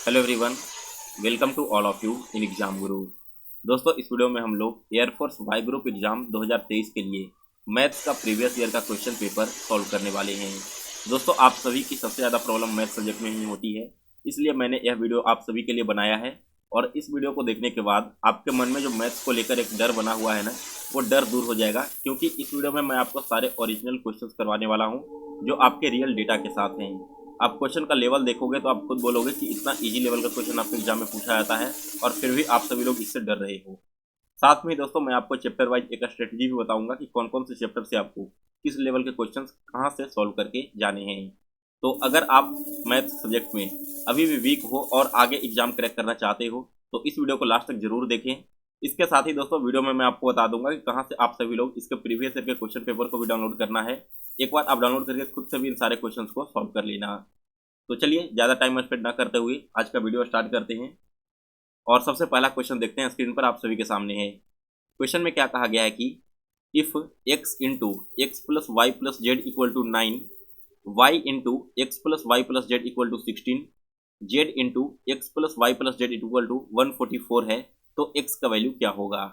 Hello everyone, welcome to all of you in Exam Guru. दोस्तों, इस video में हम लोग एयरफोर्स वाई ग्रुप एग्जाम 2023 के लिए मैथ्स का प्रीवियस ईयर का क्वेश्चन पेपर सॉल्व करने वाले हैं। दोस्तों, आप सभी की सबसे ज़्यादा प्रॉब्लम मैथ्स सब्जेक्ट में ही होती है, इसलिए मैंने यह वीडियो आप सभी के लिए बनाया है। और इस वीडियो को देखने के बाद आपके मन में जो मैथ्स को लेकर एक डर बना हुआ है ना, वो डर दूर हो जाएगा, क्योंकि इस वीडियो में मैं आपको सारे ओरिजिनल क्वेश्चंस करवाने वाला हूँ जो आपके रियल डेटा के साथ हैं। आप क्वेश्चन का लेवल देखोगे तो आप खुद बोलोगे कि इतना इजी लेवल का क्वेश्चन आपके एग्जाम में पूछा जाता है और फिर भी आप सभी लोग इससे डर रहे हो। साथ में दोस्तों, मैं आपको चैप्टर वाइज एक स्ट्रेटजी भी बताऊंगा कि कौन कौन से चैप्टर से आपको किस लेवल के क्वेश्चंस कहां से सॉल्व करके जाने हैं। तो अगर आप मैथ सब्जेक्ट में अभी भी वीक हो और आगे एग्जाम क्रैक करना चाहते हो तो इस वीडियो को लास्ट तक जरूर देखें। इसके साथ ही दोस्तों, वीडियो में मैं आपको बता दूंगा कि कहाँ से आप सभी लोग इसके प्रीवियस ईयर के क्वेश्चन पेपर को भी डाउनलोड करना है। एक बार आप डाउनलोड करके खुद से भी इन सारे क्वेश्चंस को सॉल्व कर लेना। तो चलिए, ज़्यादा टाइम स्पेंड ना करते हुए आज का वीडियो स्टार्ट करते हैं। और सबसे पहला क्वेश्चन देखते हैं, स्क्रीन पर आप सभी के सामने है। क्वेश्चन में क्या कहा गया है कि if x into x plus y plus z equal to 9, y into x plus y plus z equal to 16, z into x plus y plus z equal to 144 है, तो x का वैल्यू क्या होगा।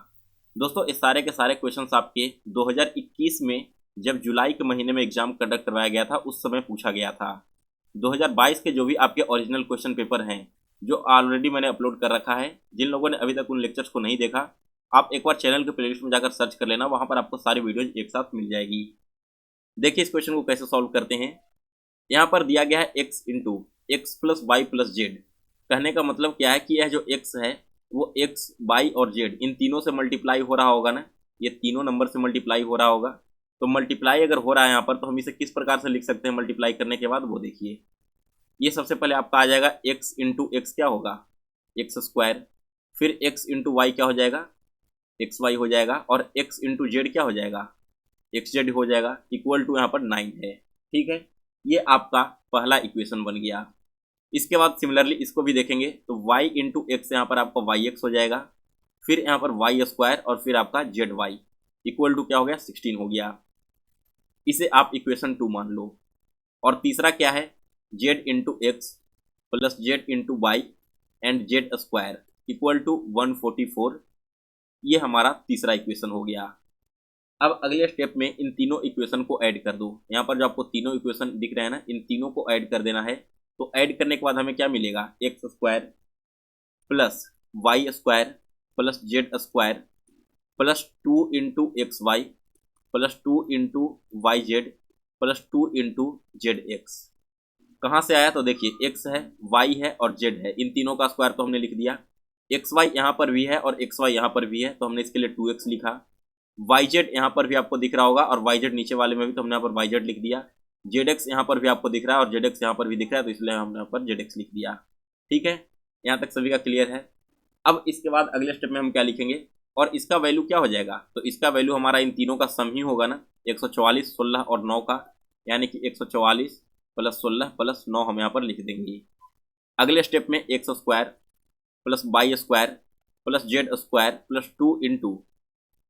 दोस्तों, इस सारे के सारे क्वेश्चन आपके 2021 में जब जुलाई के महीने में एग्जाम कंडक्ट करवाया गया था उस समय पूछा गया था। 2022 के जो भी आपके ओरिजिनल क्वेश्चन पेपर हैं, जो ऑलरेडी मैंने अपलोड कर रखा है, जिन लोगों ने अभी तक उन लेक्चर्स को नहीं देखा, आप एक बार चैनल के प्लेलिस्ट में जाकर सर्च कर लेना, वहां पर आपको सारी वीडियोज एक साथ मिल जाएगी। देखिए इस क्वेश्चन को कैसे सॉल्व करते हैं। यहाँ पर दिया गया है x into x plus y plus z. कहने का मतलब क्या है कि यह जो एक्स है वो एक्स, वाई और जेड इन तीनों से मल्टीप्लाई हो रहा होगा ना, ये तीनों नंबर से मल्टीप्लाई हो रहा होगा। तो मल्टीप्लाई अगर हो रहा है यहाँ पर, तो हम इसे किस प्रकार से लिख सकते हैं मल्टीप्लाई करने के बाद, वो देखिए। ये सबसे पहले आपका आ जाएगा एक्स इंटू एक्स क्या होगा, एक्स स्क्वायर। फिर एक्स इंटू वाई क्या हो जाएगा, एक्स वाई हो जाएगा। और एक्स इंटू जेड क्या हो जाएगा, एक्स जेड हो जाएगा। इक्वल टू यहाँ पर 9 है। ठीक है, ये आपका पहला इक्वेशन बन गया। इसके बाद सिमिलरली इसको भी देखेंगे तो y इंटू एक्स यहाँ पर आपका वाई एक्स हो जाएगा। फिर यहाँ पर वाई स्क्वायर और फिर आपका जेड वाई इक्वल टू क्या हो गया, 16 हो गया। इसे आप इक्वेशन 2 मान लो। और तीसरा क्या है, z into x plus z into y and z square equal to 144। ये हमारा तीसरा इक्वेशन हो गया। अब अगले स्टेप में इन तीनों इक्वेशन को ऐड कर दो। यहाँ पर जो आपको तीनों इक्वेशन दिख रहे हैं ना, इन तीनों को ऐड कर देना है। तो ऐड करने के बाद हमें क्या मिलेगा, x square plus y square plus z square plus 2 into x y plus 2 into y z plus 2 into z x. कहाँ से आया, तो देखिए एक्स है, वाई है और जेड है, इन तीनों का स्क्वायर तो हमने लिख दिया। एक्स वाई यहाँ पर भी है और एक्स वाई यहाँ पर भी है, तो हमने इसके लिए 2x लिखा। वाई जेड यहाँ पर भी आपको दिख रहा होगा और वाई जेड नीचे वाले में भी, तो हमने यहाँ पर वाई जेड लिख दिया। जेड एक्स यहाँ पर भी आपको दिख रहा है और जेड एक्स यहाँ पर भी दिख रहा है, तो इसलिए हमने यहाँ पर जेड एक्स लिख दिया। ठीक है, यहाँ तक सभी का क्लियर है। अब इसके बाद अगले स्टेप में हम क्या लिखेंगे और इसका वैल्यू क्या हो जाएगा, तो इसका वैल्यू हमारा इन तीनों का सम ही होगा ना, 144, 16 और 9 का, यानी कि 144 प्लस 16 प्लस 9 हम यहाँ पर लिख देंगे। अगले स्टेप में x square plus y square plus z square plus 2 into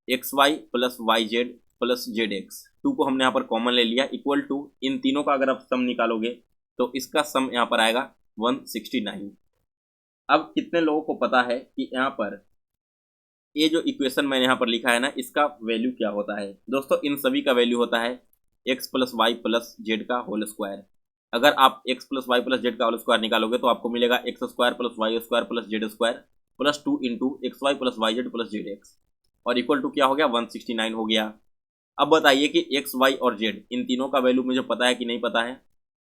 x y plus y z plus z x, 2 को हमने यहाँ पर कॉमन ले लिया, इक्वल टू इन तीनों का अगर आप सम निकालोगे तो इसका सम यहाँ पर आएगा 169। अब कितने लोगों को पता है कि यहाँ पर ये जो इक्वेशन मैंने यहाँ पर लिखा है ना, इसका वैल्यू क्या होता है। दोस्तों, इन सभी का वैल्यू होता है x plus y plus z का होल स्क्वायर। अगर आप x plus y plus z का होल स्क्वायर निकालोगे तो आपको मिलेगा x square plus y square plus z square plus 2 into x y plus y z plus z x, और equal to क्या हो गया, 169 हो गया। अब बताइए कि एक्स वाई और जेड इन तीनों का वैल्यू मुझे पता है कि नहीं पता है।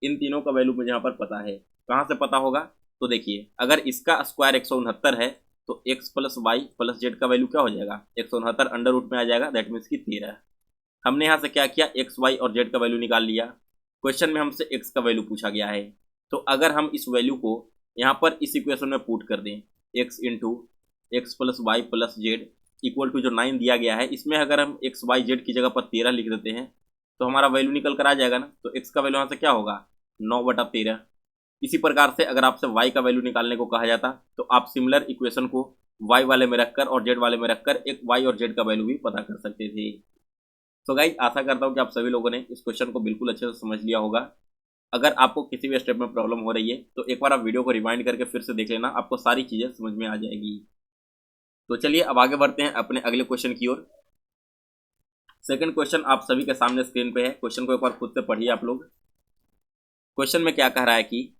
इन तीनों का वैल्यू मुझे यहाँ पर पता है। कहाँ से पता होगा, तो देखिए, अगर इसका स्क्वायर 169 है तो x plus y plus z का वैल्यू क्या हो जाएगा, 169 अंडर रूट में आ जाएगा, दैट मीन्स की 13। हमने यहाँ से क्या किया, एक्स वाई और जेड का वैल्यू निकाल लिया। क्वेश्चन में हमसे एक्स का वैल्यू पूछा गया है, तो अगर हम इस वैल्यू को यहाँ पर इस इक्वेशन में पुट कर दें, x into x plus y plus z equal to जो 9 दिया गया है, इसमें अगर हम एक्स वाई जेड की जगह पर 13 लिख देते हैं तो हमारा वैल्यू निकल कर आ जाएगा ना। तो एक्स का वैल्यू यहाँ से क्या होगा, 9/13। इसी प्रकार से अगर आपसे y का वैल्यू निकालने को कहा जाता तो आप सिमिलर इक्वेशन को y वाले में रखकर और z वाले में रखकर एक y और z का वैल्यू भी पता कर सकते थे। तो गाइस, आशा करता हूँ कि आप सभी लोगों ने इस क्वेश्चन को बिल्कुल अच्छे से समझ लिया होगा। अगर आपको किसी भी स्टेप में प्रॉब्लम हो रही है तो एक बार आप वीडियो को रिवाइंड करके फिर से देख लेना, आपको सारी चीज़ें समझ में आ जाएगी। तो चलिए अब आगे बढ़ते हैं अपने अगले क्वेश्चन की ओर। सेकंड क्वेश्चन आप सभी के सामने स्क्रीन पे है, क्वेश्चन को एक बार खुद से पढ़िए आप लोग। क्वेश्चन में क्या कह रहा है कि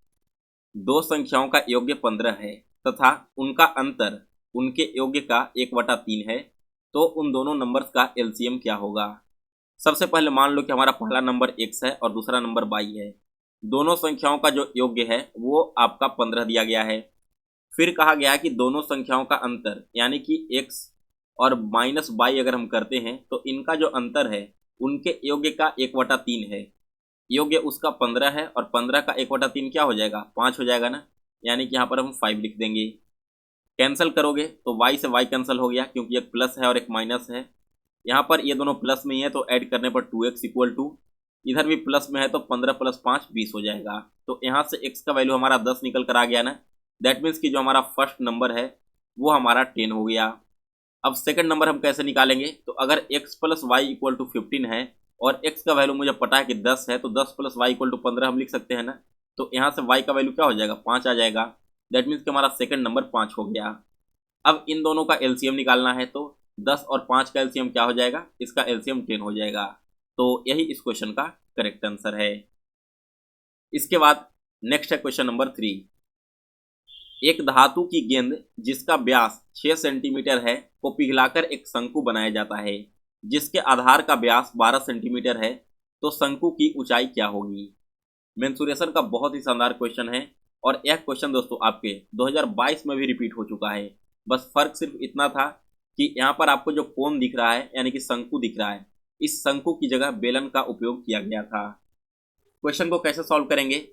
दो संख्याओं का योग्य 15 है तथा उनका अंतर उनके योग्य का 1/3 है, तो उन दोनों नंबर्स का एलसीएम क्या होगा। सबसे पहले मान लो कि हमारा पहला नंबर x है और दूसरा नंबर y है। दोनों संख्याओं का जो योग्य है वो आपका 15 दिया गया है। फिर कहा गया कि दोनों संख्याओं का अंतर यानी कि x और -y अगर हम करते हैं तो इनका जो अंतर है उनके योग्य का 1/3 है। योग्य उसका 15 है और 15 का 1/3 क्या हो जाएगा, 5 हो जाएगा ना, यानी कि यहाँ पर हम 5 लिख देंगे। कैंसिल करोगे तो y से y कैंसिल हो गया क्योंकि एक प्लस है और एक माइनस है। यहाँ पर ये दोनों प्लस में ही है तो ऐड करने पर 2x इक्वल टू, इधर भी प्लस में है तो 15 + 5 20 हो जाएगा। तो यहाँ से x का वैल्यू हमारा 10 निकल कर आ गया ना। दैट मीन्स कि जो हमारा फर्स्ट नंबर है वो हमारा 10 हो गया। अब सेकंड नंबर हम कैसे निकालेंगे, तो अगर x + y इक्वल टू 15 है और x का वैल्यू मुझे पता है कि 10 है तो 10 + y इक्वल टू 15 हम लिख सकते हैं ना। तो यहाँ से y का वैल्यू क्या हो जाएगा, 5 आ जाएगा। दैट मीन्स कि हमारा सेकंड नंबर 5 हो गया। अब इन दोनों का एलसीएम निकालना है तो 10 और 5 का एलसीएम क्या हो जाएगा, इसका एलसीएम 10 हो जाएगा। तो यही इस क्वेश्चन का करेक्ट आंसर है। इसके बाद नेक्स्ट है क्वेश्चन नंबर 3। एक धातु की गेंद जिसका व्यास 6 सेंटीमीटर है को पिघलाकर एक शंकु बनाया जाता है जिसके आधार का व्यास 12 सेंटीमीटर है, तो शंकु की ऊंचाई क्या होगी। मेंसुरेशन का बहुत ही शानदार क्वेश्चन है और यह क्वेश्चन दोस्तों आपके 2022 में भी रिपीट हो चुका है। बस फर्क सिर्फ इतना था कि यहाँ पर आपको जो कोन दिख रहा है यानी कि शंकु दिख रहा है, इस शंकु की जगह बेलन का उपयोग किया गया था। क्वेश्चन को कैसे सॉल्व करेंगे,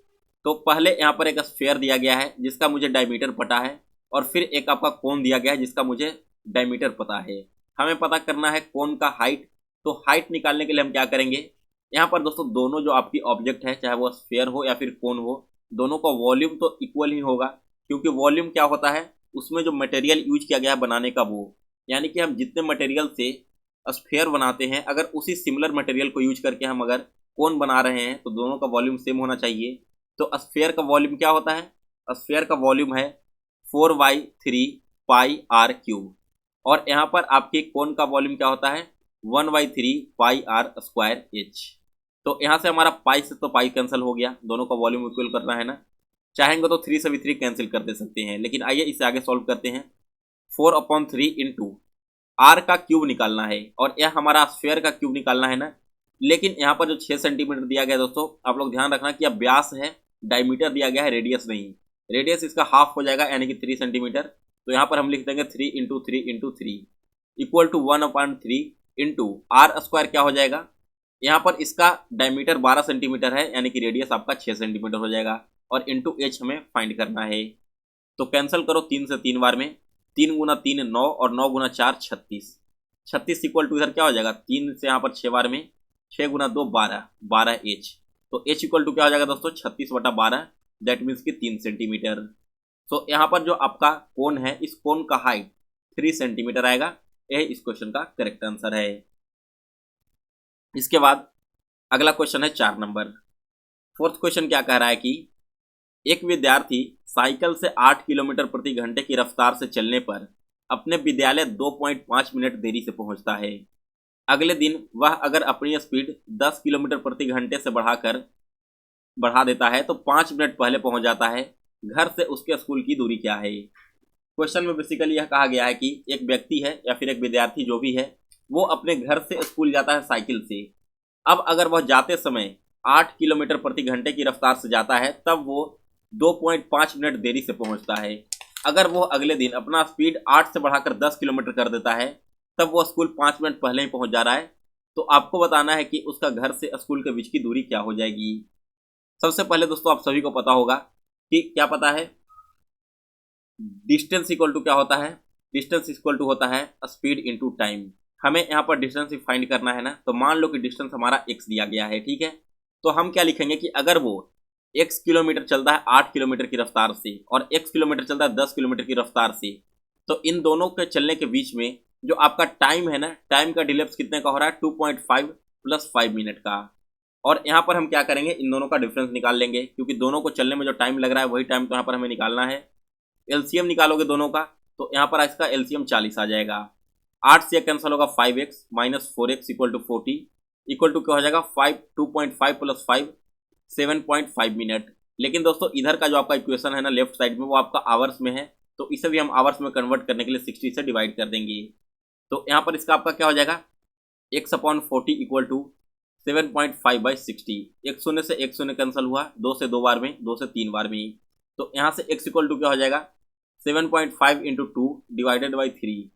तो पहले यहाँ पर एक स्फीयर दिया गया है जिसका मुझे डायमीटर पता है और फिर एक आपका कोन दिया गया है जिसका मुझे डायमीटर पता है। हमें पता करना है कोन का हाइट। तो हाइट निकालने के लिए हम क्या करेंगे, यहाँ पर दोस्तों दोनों जो आपकी ऑब्जेक्ट है चाहे वो स्फीयर हो या फिर कोन हो, दोनों का वॉल्यूम तो इक्वल ही होगा क्योंकि वॉल्यूम क्या होता है, उसमें जो मटेरियल यूज किया गया है बनाने का वो, यानी कि हम जितने मटेरियल से स्फीयर बनाते हैं अगर उसी सिमिलर मटेरियल को यूज करके हम अगर कोन बना रहे हैं तो दोनों का वॉल्यूम सेम होना चाहिए। तो स्फीयर का वॉल्यूम क्या होता है, स्फीयर का वॉल्यूम है 4/3 और यहाँ पर आपके कोन का वॉल्यूम क्या होता है 1/3 तो यहाँ से हमारा पाई से तो पाई कैंसिल हो गया, दोनों का वॉल्यूम इक्वल करना है ना। चाहेंगे तो 3 से भी 3 कैंसिल कर दे सकते हैं, लेकिन आइए इसे आगे सॉल्व करते हैं। 4/3 इंटू आर का क्यूब निकालना है और यह हमारा स्फीयर का क्यूब निकालना है ना। लेकिन यहाँ पर जो 6 सेंटीमीटर दिया गया है दोस्तों, आप लोग ध्यान रखना कि यह व्यास है, डायमीटर दिया गया है, रेडियस नहीं। रेडियस इसका हाफ हो जाएगा यानी कि 3 सेंटीमीटर। तो यहाँ पर हम लिख देंगे 3 × 3 × 3 equal to 1/3 into r square क्या हो जाएगा, यहाँ पर इसका डायमीटर 12 सेंटीमीटर है यानी कि रेडियस आपका 6 सेंटीमीटर हो जाएगा और इंटू एच हमें फाइंड करना है। तो कैंसिल करो 3 से 3 बार में, 3 × 3 9 और 9 × 4 36। 36 इक्वल टू इधर क्या हो जाएगा, 3 से यहाँ पर 6 बार में 6 × 2 12 12 एच। तो एच इक्वल टू क्या हो जाएगा दोस्तों 36/12, दैट मीन्स कि 3 सेंटीमीटर। तो यहाँ पर जो आपका कोन है इस कोन का हाइट 3 सेंटीमीटर आएगा। यह इस क्वेश्चन का करेक्ट आंसर है। इसके बाद अगला क्वेश्चन है 4 नंबर। फोर्थ क्वेश्चन क्या कह रहा है कि एक विद्यार्थी साइकिल से 8 किलोमीटर प्रति घंटे की रफ्तार से चलने पर अपने विद्यालय 2.5 मिनट देरी से पहुंचता है। अगले दिन वह अगर अपनी स्पीड 10 किलोमीटर प्रति घंटे से बढ़ा देता है तो 5 मिनट पहले पहुंच जाता है। घर से उसके स्कूल की दूरी क्या है। क्वेश्चन में बेसिकली यह कहा गया है कि एक व्यक्ति है या फिर एक विद्यार्थी जो भी है वो अपने घर से स्कूल जाता है साइकिल से। अब अगर वह जाते समय 8 किलोमीटर प्रति घंटे की रफ्तार से जाता है तब वो 2.5 मिनट देरी से पहुंचता है। अगर वो अगले दिन अपना स्पीड 8 से बढ़ाकर 10 किलोमीटर कर देता है तब वो स्कूल 5 मिनट पहले ही पहुंच जा रहा है। तो आपको बताना है कि उसका घर से स्कूल के बीच की दूरी क्या हो जाएगी। सबसे पहले दोस्तों आप सभी को पता होगा कि क्या पता है, डिस्टेंस इक्वल टू क्या होता है, डिस्टेंस इक्वल टू होता है स्पीड इंटू टाइम। हमें यहाँ पर डिस्टेंस फाइंड करना है ना। तो मान लो कि डिस्टेंस हमारा x दिया गया है, ठीक है। तो हम क्या लिखेंगे कि अगर वो x किलोमीटर चलता है 8 किलोमीटर की रफ्तार से और x किलोमीटर चलता है 10 किलोमीटर की रफ्तार से, तो इन दोनों के चलने के बीच में जो आपका टाइम है ना, टाइम का डिलेप्स कितने का हो रहा है 2.5 + 5 मिनट का। और यहाँ पर हम क्या करेंगे, इन दोनों का डिफरेंस निकाल लेंगे, क्योंकि दोनों को चलने में जो टाइम लग रहा है वही टाइम तो यहाँ पर हमें निकालना है। एलसीएम निकालोगे दोनों का, तो यहाँ पर इसका एलसीएम 40 आ जाएगा। 8 से कैंसिल होगा 5x minus 4x equal to 40 equal to क्या हो जाएगा 2.5 प्लस 5 7.5 मिनट। लेकिन दोस्तों इधर का जो आपका इक्वेशन है ना लेफ्ट साइड में, वो आपका आवर्स में है, तो इसे भी हम आवर्स में कन्वर्ट करने के लिए 60 से डिवाइड कर देंगे। तो यहाँ पर इसका आपका क्या हो जाएगा x/40 इक्वल टू 7.5/60। एक शून्य से एक शून्य कैंसिल हुआ, 2 से 2 बार में, 2 से 3 बार में। तो यहाँ से x इक्वल टू क्या हो जाएगा 7.5 इंटू 2 डिवाइडेड बाई 3।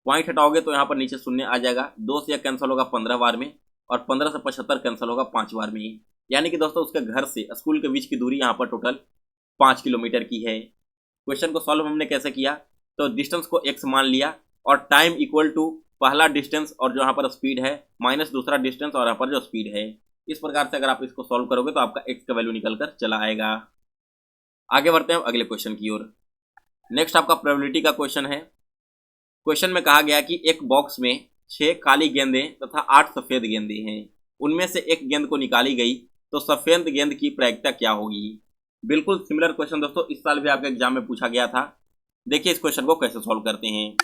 पॉइंट हटाओगे तो यहाँ पर नीचे शून्य आ जाएगा, 2 से कैंसिल होगा 15 बार में, और 15 से 75 कैंसिल होगा 5 बार में। यानी कि दोस्तों उसके घर से स्कूल के बीच की दूरी यहाँ पर टोटल 5 किलोमीटर की है। क्वेश्चन को सॉल्व हमने कैसे किया, तो डिस्टेंस को x मान लिया और टाइम इक्वल टू पहला डिस्टेंस और जो यहाँ पर स्पीड है माइनस दूसरा डिस्टेंस और यहाँ पर जो स्पीड है। इस प्रकार से अगर आप इसको सॉल्व करोगे तो आपका x का वैल्यू निकल कर चला आएगा। आगे बढ़ते हैं अगले क्वेश्चन की ओर। नेक्स्ट आपका प्रोबेबिलिटी का क्वेश्चन है। क्वेश्चन में कहा गया कि एक बॉक्स में 6 काली गेंदें तथा 8 सफेद गेंदें हैं, उनमें से एक गेंद को निकाली गई तो सफेद गेंद की प्रायिकता क्या होगी। बिल्कुल सिमिलर क्वेश्चन दोस्तों इस साल भी आपके एग्जाम में पूछा गया था। देखिए इस क्वेश्चन को कैसे सॉल्व करते हैं।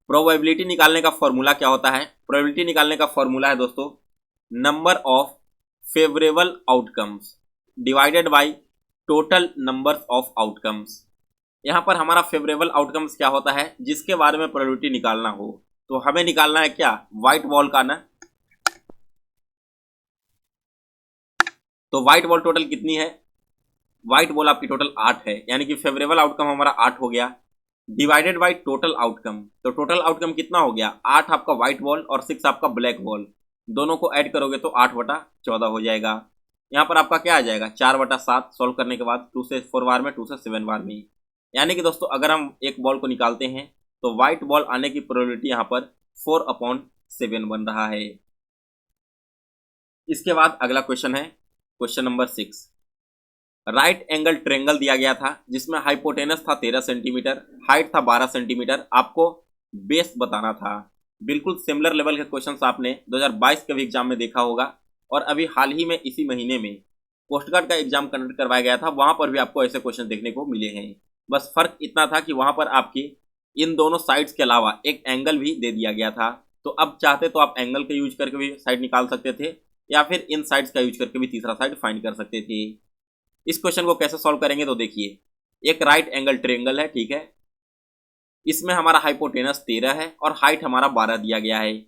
प्रोबेबिलिटी निकालने का फॉर्मूला क्या होता है, प्रोबेबिलिटी निकालने का फॉर्मूला है दोस्तों number of favourable outcomes divided by total number of outcomes. यहाँ पर हमारा फेवरेबल आउटकम्स क्या होता है, जिसके बारे में प्रोबेबिलिटी निकालना हो, तो हमें निकालना है क्या व्हाइट बॉल का ना। तो व्हाइट बॉल टोटल कितनी है, व्हाइट बॉल आपकी टोटल 8 है, यानी कि फेवरेबल आउटकम हमारा 8 हो गया, डिवाइडेड बाय टोटल आउटकम। तो टोटल आउटकम कितना हो गया 8 आपका व्हाइट बॉल और 6 आपका ब्लैक बॉल, दोनों को ऐड करोगे तो 8/14 हो जाएगा। यहाँ पर आपका क्या आ जाएगा 4/7 सॉल्व करने के बाद 2 से 4 बार में, 2 से 7 बार में। यानी कि दोस्तों अगर हम एक बॉल को निकालते हैं तो व्हाइट बॉल आने की प्रोबेबिलिटी यहाँ पर 4/7 बन रहा है। इसके बाद अगला क्वेश्चन है question number 6। Right angle triangle दिया गया था जिसमें हाइपोटेनस था 13 सेंटीमीटर, हाइट था 12 सेंटीमीटर, आपको बेस बताना था। बिल्कुल सिमिलर लेवल के क्वेश्चंस आपने 2022 के भी एग्जाम में देखा होगा, और अभी हाल ही में इसी महीने में पोस्ट गार्ड का एग्जाम कंडक्ट करवाया गया था, वहां पर भी आपको ऐसे क्वेश्चन देखने को मिले हैं। बस फर्क इतना था कि वहां पर आपकी इन दोनों साइड्स के अलावा एक एंगल भी दे दिया गया था। तो अब चाहते तो आप एंगल का यूज करके भी साइड निकाल सकते थे, या फिर इन साइड्स का यूज करके भी तीसरा साइड फाइंड कर सकते थे। इस क्वेश्चन को कैसे सॉल्व करेंगे, तो देखिए एक राइट एंगल ट्रायंगल है, ठीक है, इसमें हमारा हाइपोटेनस 13 है और हाइट हमारा 12 दिया गया है।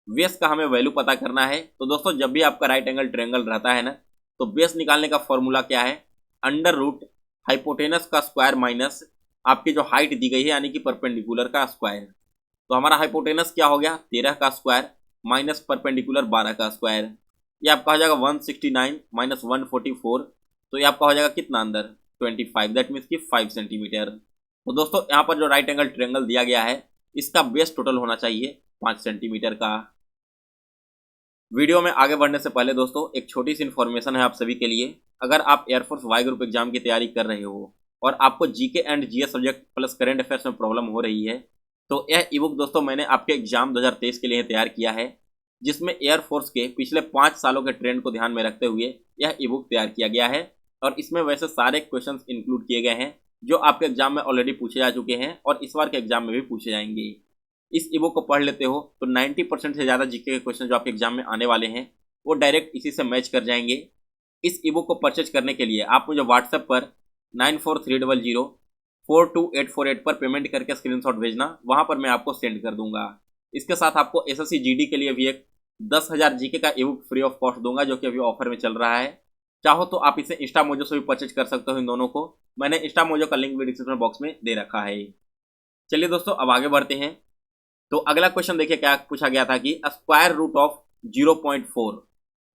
बेस का हमें वैल्यू पता करना है। तो दोस्तों जब भी आपका राइट एंगल ट्रायंगल रहता है ना, तो बेस निकालने का फॉर्मूला क्या है, अंडर रूट हाइपोटेनस का स्क्वायर माइनस आपकी जो हाइट दी गई है यानी कि परपेंडिकुलर का स्क्वायर। तो हमारा हाइपोटेनस क्या हो गया 13 का स्क्वायर माइनस परपेंडिकुलर 12 का स्क्वायर, ये आपका हो जाएगा 169 माइनस 144, तो ये आपका हो जाएगा कितना अंदर 25, दैट मीन्स कि 5 सेंटीमीटर। तो दोस्तों यहाँ पर जो राइट एंगल ट्रायंगल दिया गया है इसका बेस टोटल होना चाहिए 5 सेंटीमीटर का। वीडियो में आगे बढ़ने से पहले दोस्तों एक छोटी सी इन्फॉर्मेशन है आप सभी के लिए। अगर आप एयरफोर्स वाई ग्रुप एग्जाम की तैयारी कर रहे हो और आपको GK and GS subject plus current affairs में प्रॉब्लम हो रही है, तो यह ई बुक दोस्तों मैंने आपके एग्जाम 2023 के लिए तैयार किया है, जिसमें एयरफोर्स के पिछले 5 सालों के ट्रेंड को ध्यान में रखते हुए यह ई बुक तैयार किया गया है। और इसमें वैसे सारे क्वेश्चन इंक्लूड किए गए हैं जो आपके एग्जाम में ऑलरेडी पूछे जा चुके हैं और इस बार के एग्जाम में भी पूछे जाएंगे। इस ई बुक को पढ़ लेते हो तो 90% से ज़्यादा जीके के क्वेश्चन जो आपके एग्जाम में आने वाले हैं वो डायरेक्ट इसी से मैच कर जाएंगे। इस ई बुक को परचेज करने के लिए आप मुझे व्हाट्सएप पर 9430042848 पर पेमेंट करके स्क्रीनशॉट भेजना, वहां पर मैं आपको सेंड कर दूंगा। इसके साथ आपको एसएससी जीडी के लिए भी एक 10,000 जीके का ई बुक फ्री ऑफ कॉस्ट दूंगा, जो कि अभी ऑफर में चल रहा है। चाहो तो आप इसे इंस्टा मोजो से भी परचेज कर सकते हो। इन दोनों को मैंने इंस्टा मोजो का लिंक भी डिस्क्रिप्शन बॉक्स में दे रखा है। चलिए दोस्तों अब आगे बढ़ते हैं। तो अगला क्वेश्चन देखिए क्या पूछा गया था कि स्क्वायर रूट ऑफ 0.4।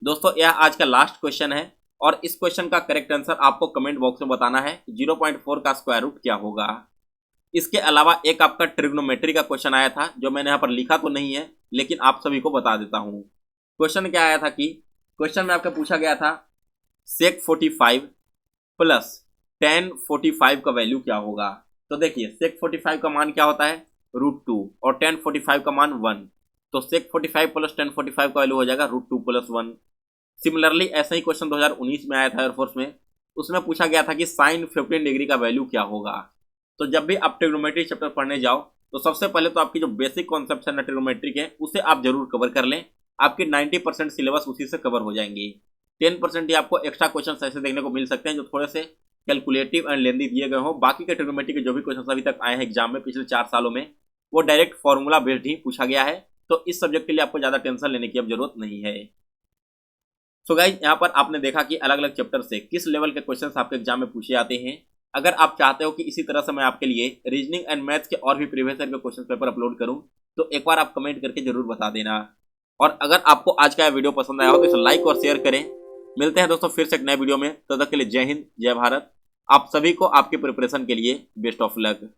दोस्तों यह आज का लास्ट क्वेश्चन है और इस क्वेश्चन का करेक्ट आंसर आपको कमेंट बॉक्स में बताना है 0.4 का स्क्वायर रूट क्या होगा। इसके अलावा एक आपका ट्रिग्नोमेट्री का क्वेश्चन आया था जो मैंने यहाँ पर लिखा तो नहीं है, लेकिन आप सभी को बता देता हूँ। क्वेश्चन क्या आया था कि क्वेश्चन में आपका पूछा गया था sec 45 प्लस tan 45 का वैल्यू क्या होगा। तो देखिए sec 45 का मान क्या होता है √2 और tan 45 का मान 1। तो sec 45 प्लस tan 45 का वैल्यू हो जाएगा √2 + 1। सिमिलरली ऐसा ही क्वेश्चन 2019 में आया था एयरफोर्स में, उसमें पूछा गया था कि sin 15 डिग्री का वैल्यू क्या होगा। तो जब भी आप ट्रिग्नोमेट्री चैप्टर पढ़ने जाओ तो सबसे पहले तो आपकी जो बेसिक कॉन्सेप्ट है ट्रिग्नोमेट्री के उसे आप जरूर कवर कर लें। आपके 90% सिलेबस उसी से कवर हो जाएंगे। 10% ही आपको एक्स्ट्रा क्वेश्चन ऐसे देखने को मिल सकते हैं जो थोड़े से कैलकुलेटिव एंड लेंदी दिए गए हों। बाकी के ट्रिग्नोमेट्री के जो भी क्वेश्चन अभी तक आए हैं एग्जाम में पिछले 4 सालों में, वो डायरेक्ट फॉर्मूला बेस्ड ही पूछा गया है। तो इस सब्जेक्ट के लिए आपको ज्यादा टेंशन लेने की अब जरूरत नहीं है। सो गाइज, यहाँ पर आपने देखा कि अलग अलग चैप्टर से किस लेवल के क्वेश्चंस आपके एग्जाम में पूछे जाते हैं। अगर आप चाहते हो कि इसी तरह से मैं आपके लिए रीजनिंग एंड मैथ्स के और भी प्रीवियस ईयर के क्वेश्चन पेपर अपलोड करूं तो एक बार आप कमेंट करके जरूर बता देना। और अगर आपको आज का वीडियो पसंद आया हो तो इसे लाइक और शेयर करें। मिलते हैं दोस्तों फिर से एक नए वीडियो में, तब तक के लिए जय हिंद जय भारत। आप सभी को आपके प्रिपरेशन के लिए बेस्ट ऑफ लक।